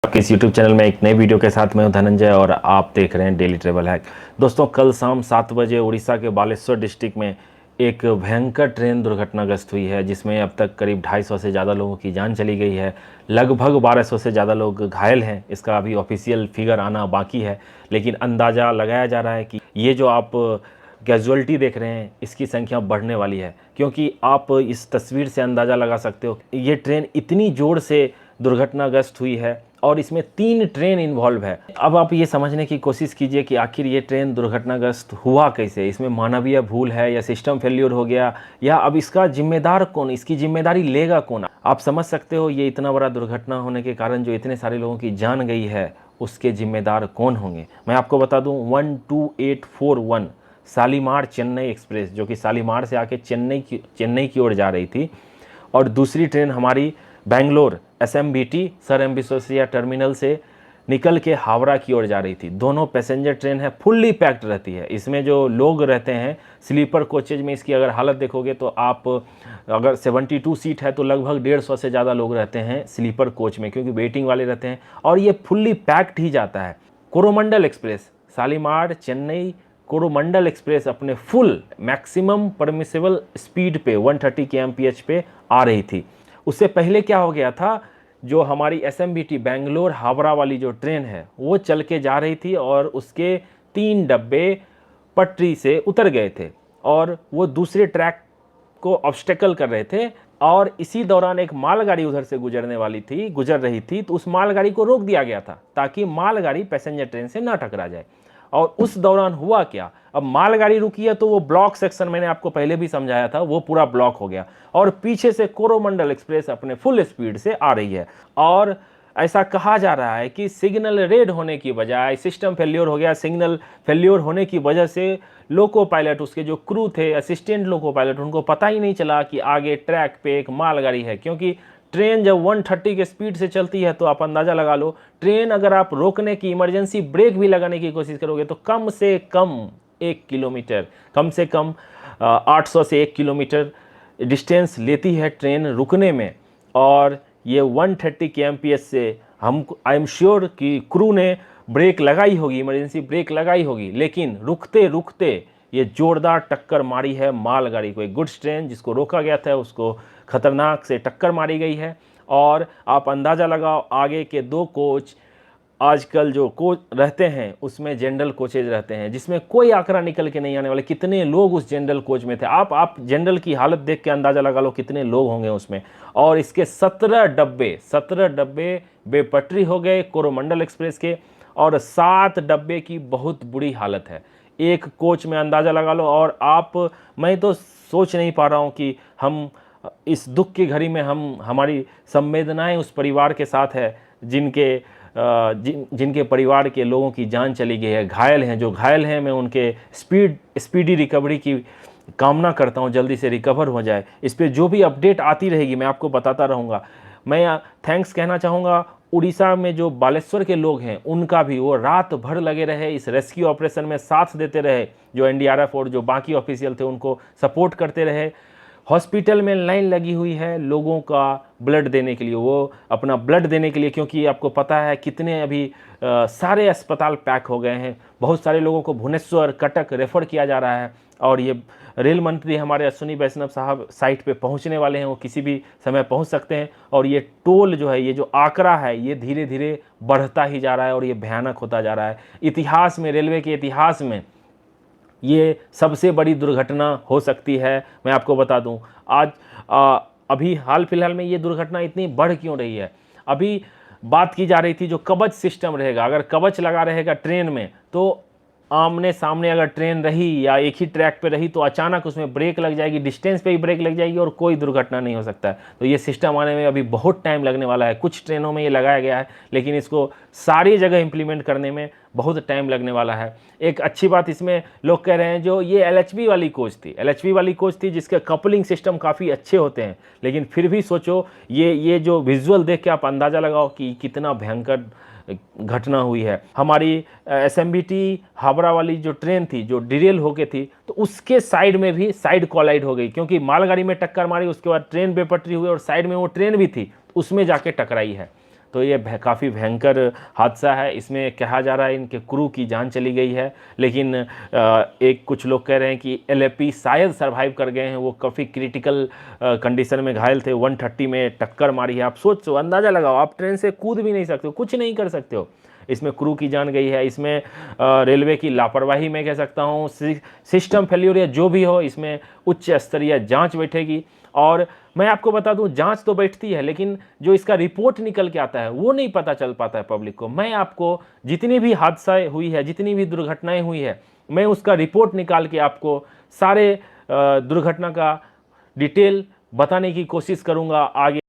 आपके इस YouTube channel में एक नई वीडियो के साथ मैं हूं धनंजय और आप देख रहे हैं डेली ट्रेवल हैक। दोस्तों, कल शाम 7 बजे उड़ीसा के बालेश्वर डिस्ट्रिक्ट में एक भयंकर ट्रेन दुर्घटनाग्रस्त हुई है, जिसमें अब तक करीब 250 से ज़्यादा लोगों की जान चली गई है। लगभग 1200 से ज़्यादा लोग घायल हैं। इसका अभी ऑफिशियल फिगर आना बाकी है, लेकिन अंदाज़ा लगाया जा रहा है कि ये जो आप कैजुअल्टी देख रहे हैं इसकी संख्या बढ़ने वाली है, क्योंकि आप इस तस्वीर से अंदाज़ा लगा सकते हो ये ट्रेन इतनी ज़ोर से दुर्घटनाग्रस्त हुई है और इसमें 3 ट्रेन इन्वॉल्व है। अब आप ये समझने की कोशिश कीजिए कि आखिर ये ट्रेन दुर्घटनाग्रस्त हुआ कैसे। इसमें मानवीय भूल है या सिस्टम फेल्योर हो गया, या अब इसका जिम्मेदार कौन, इसकी जिम्मेदारी लेगा कौन। आप समझ सकते हो ये इतना बड़ा दुर्घटना होने के कारण जो इतने सारे लोगों की जान गई है उसके जिम्मेदार कौन होंगे। मैं आपको बता दूं, 12841 शालीमार चेन्नई एक्सप्रेस, जो कि शालीमार से आके चेन्नई की ओर जा रही थी, और दूसरी ट्रेन हमारी Bangalore SMBT sir M Visvesvaraya terminal से निकल के हावड़ा की ओर जा रही थी। दोनों पैसेंजर ट्रेन है, फुल्ली पैक्ड रहती है। इसमें जो लोग रहते हैं स्लीपर कोचेज में, इसकी अगर हालत देखोगे तो आप अगर 72 सीट है तो लगभग 150 से ज़्यादा लोग रहते हैं स्लीपर कोच में, क्योंकि वेटिंग वाले रहते हैं, और ये फुल्ली पैक्ड ही जाता है। कोरोमंडल एक्सप्रेस शालीमार चेन्नई कोरोमंडल एक्सप्रेस अपने फुल मैक्सिमम परमिसेबल स्पीड पे 130 kmph पे आ रही थी। उससे पहले क्या हो गया था, जो हमारी SMBT बेंगलोर हावड़ा वाली जो ट्रेन है वो चल के जा रही थी और उसके 3 डब्बे पटरी से उतर गए थे और वो दूसरे ट्रैक को ऑब्स्टेकल कर रहे थे, और इसी दौरान एक मालगाड़ी उधर से गुजर रही थी, तो उस मालगाड़ी को रोक दिया गया था ताकि मालगाड़ी पैसेंजर ट्रेन से ना टकरा जाए। और उस दौरान हुआ क्या, अब मालगाड़ी रुकी है तो वो ब्लॉक सेक्शन, मैंने आपको पहले भी समझाया था, वो पूरा ब्लॉक हो गया और पीछे से कोरोमंडल एक्सप्रेस अपने फुल स्पीड से आ रही है। और ऐसा कहा जा रहा है कि सिग्नल रेड होने की बजाय सिस्टम फेल्योर हो गया। सिग्नल फेल्योर होने की वजह से लोको पायलट, उसके जो क्रू थे, असिस्टेंट लोको पायलट, उनको पता ही नहीं चला कि आगे ट्रैक पे एक मालगाड़ी है, क्योंकि ट्रेन जब 130 के स्पीड से चलती है तो आप अंदाज़ा लगा लो, ट्रेन अगर आप रोकने की इमरजेंसी ब्रेक भी लगाने की कोशिश करोगे तो कम से कम 1 किलोमीटर, कम से कम 800 से 1 किलोमीटर डिस्टेंस लेती है ट्रेन रुकने में। और ये 130 kmph से हम आई एम श्योर कि क्रू ने ब्रेक लगाई होगी, इमरजेंसी ब्रेक लगाई होगी, लेकिन रुकते रुकते ये जोरदार टक्कर मारी है मालगाड़ी को। एक गुड्स ट्रेन जिसको रोका गया था उसको खतरनाक से टक्कर मारी गई है। और आप अंदाज़ा लगाओ, आगे के 2 कोच आजकल जो कोच रहते हैं उसमें जनरल कोचेज रहते हैं, जिसमें कोई आंकड़ा निकल के नहीं आने वाले कितने लोग उस जनरल कोच में थे। आप जनरल की हालत देख के अंदाज़ा लगा लो कितने लोग होंगे उसमें। और इसके 17 डब्बे बेपटरी हो गए कोरोमंडल एक्सप्रेस के, और 7 डब्बे की बहुत बुरी हालत है एक कोच में, अंदाज़ा लगा लो। और मैं तो सोच नहीं पा रहा हूँ कि हम इस दुख की घड़ी में हमारी संवेदनाएं उस परिवार के साथ है जिनके परिवार के लोगों की जान चली गई है, घायल हैं। जो घायल हैं मैं उनके स्पीडी रिकवरी की कामना करता हूं, जल्दी से रिकवर हो जाए। इस पर जो भी अपडेट आती रहेगी मैं आपको बताता रहूँगा। मैं थैंक्स कहना चाहूँगा उड़ीसा में जो बालेश्वर के लोग हैं उनका भी, वो रात भर लगे रहे इस रेस्क्यू ऑपरेशन में, साथ देते रहे। जो NDRF और जो बाकी ऑफिशियल थे उनको सपोर्ट करते रहे। हॉस्पिटल में लाइन लगी हुई है लोगों का ब्लड देने के लिए, वो अपना ब्लड देने के लिए, क्योंकि आपको पता है कितने अभी सारे अस्पताल पैक हो गए हैं। बहुत सारे लोगों को भुवनेश्वर, कटक रेफर किया जा रहा है। और ये रेल मंत्री हमारे अश्विनी वैष्णव साहब साइट पे पहुंचने वाले हैं, वो किसी भी समय पहुंच सकते हैं। और ये टोल जो है, ये जो आंकड़ा है, ये धीरे धीरे बढ़ता ही जा रहा है और ये भयानक होता जा रहा है। इतिहास में, रेलवे के इतिहास में ये सबसे बड़ी दुर्घटना हो सकती है। मैं आपको बता दूं, आज अभी हाल फिलहाल में ये दुर्घटना इतनी बढ़ क्यों रही है। अभी बात की जा रही थी जो कवच सिस्टम रहेगा, अगर कवच लगा रहेगा ट्रेन में तो आमने सामने अगर ट्रेन रही या एक ही ट्रैक पे रही तो अचानक उसमें ब्रेक लग जाएगी, डिस्टेंस पे ही ब्रेक लग जाएगी और कोई दुर्घटना नहीं हो सकता है। तो ये सिस्टम आने में अभी बहुत टाइम लगने वाला है। कुछ ट्रेनों में ये लगाया गया है, लेकिन इसको सारी जगह इंप्लीमेंट करने में बहुत टाइम लगने वाला है। एक अच्छी बात इसमें लोग कह रहे हैं, जो ये LHB वाली कोच थी जिसके कपलिंग सिस्टम काफ़ी अच्छे होते हैं, लेकिन फिर भी सोचो ये जो विजुअल देख के आप अंदाज़ा लगाओ कि कितना भयंकर घटना हुई है। हमारी SMBT हावड़ा वाली जो ट्रेन थी जो डिरेल हो गई थी, तो उसके साइड में भी साइड कोलाइड हो गई, क्योंकि मालगाड़ी में टक्कर मारी, उसके बाद ट्रेन बेपटरी हुई और साइड में वो ट्रेन भी थी उसमें जाके टकराई है। तो ये काफ़ी भयंकर हादसा है। इसमें कहा जा रहा है इनके क्रू की जान चली गई है, लेकिन एक कुछ लोग कह रहे हैं कि LAP शायद सर्वाइव कर गए हैं। वो काफ़ी क्रिटिकल कंडीशन में घायल थे। 130 में टक्कर मारी है। आप सोचो, अंदाज़ा लगाओ, आप ट्रेन से कूद भी नहीं सकते हो, कुछ नहीं कर सकते हो। इसमें क्रू की जान गई है। इसमें रेलवे की लापरवाही मैं कह सकता हूँ, सिस्टम फेल्योर या जो भी हो, इसमें उच्च स्तरीय जांच बैठेगी। और मैं आपको बता दूं, जांच तो बैठती है, लेकिन जो इसका रिपोर्ट निकल के आता है वो नहीं पता चल पाता है पब्लिक को। मैं आपको जितनी भी हादसा हुई है, जितनी भी दुर्घटनाएं हुई है, मैं उसका रिपोर्ट निकाल के आपको सारे दुर्घटना का डिटेल बताने की कोशिश करूंगा आगे।